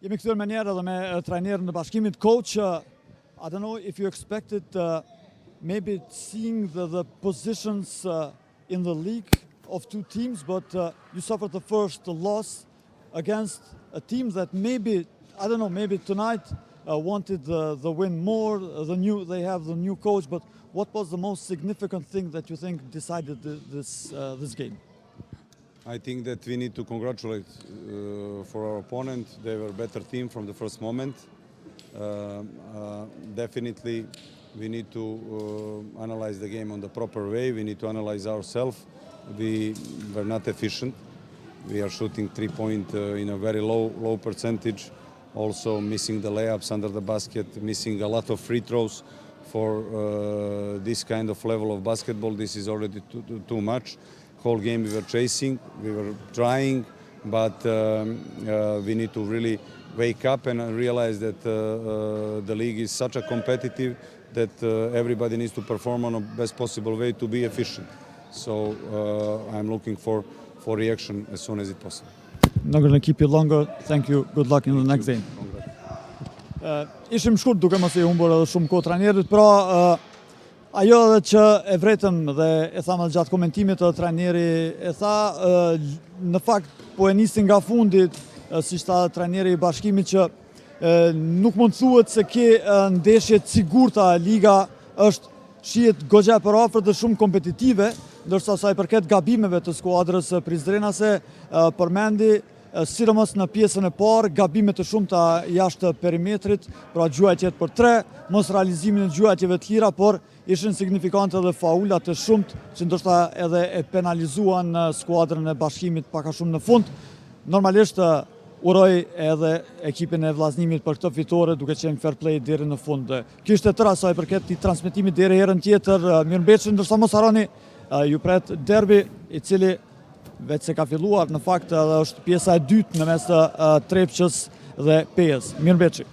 Jemi kthyer më njëherë edhe me trajnerin e Bashkimit. Coach, I don't know if you expected maybe seeing the positions in the league of two teams, but you suffered the first loss against a team that maybe, I don't know, maybe tonight wanted the win more. They have the new coach, but what was the most significant thing that you think decided this game? I think that we need to congratulate for our opponent. They were a better team from the first moment. Definitely, we need to analyze the game on the proper way. We need to analyze ourselves. We were not efficient. We are shooting 3-point in a very low percentage. Also missing the layups under the basket, missing a lot of free throws. For this kind of level of basketball, this is already too much. Whole game we were chasing, we were trying, but we need to really wake up and realize that the league is such a competitive that everybody needs to perform on the best possible way to be efficient. So I'm looking for reaction as soon as it's possible. Not going to keep you longer. Thank you. Good luck in the next game. Ishim shkurt duke mos i humbur edhe shumë kohë trajnerit, pra ajo edhe që e vretëm dhe e thamë gjatë komentimit të trajneri e tha, në fakt po e nisi nga fundit, si tha trajneri i Bashkimit, që nuk mund thuhet se ke ndeshje të sigurta, liga është shihet goxha për afër dhe shumë kompetitive, ndërsa sa i përket gabimeve të skuadrës prizrenase, përmendi sidomos në pjesën e parë, gabime të shumta jashtë perimetrit, pra gjuajtjet për 3, mos realizimin e gjuajtjeve të lira, por ishin signifikante edhe faulat të shumt, që ndoshta edhe e penalizuan skuadrën e Bashkimit pak a shumë në fund. Normalisht uroj edhe ekipin e vllaznimit për këtë fitore, duke qenë fair play deri në fund. Kjo ishte tëra sa i përket i transmetimit deri herën tjetër. Mirëmbëçi, ndërsa mos harroni, ju pret derbi i cili vetë se ka filluar, në fakt edhe është pjesa e dytë në mes të Trepçës dhe Pejës. Mirëmbëçi.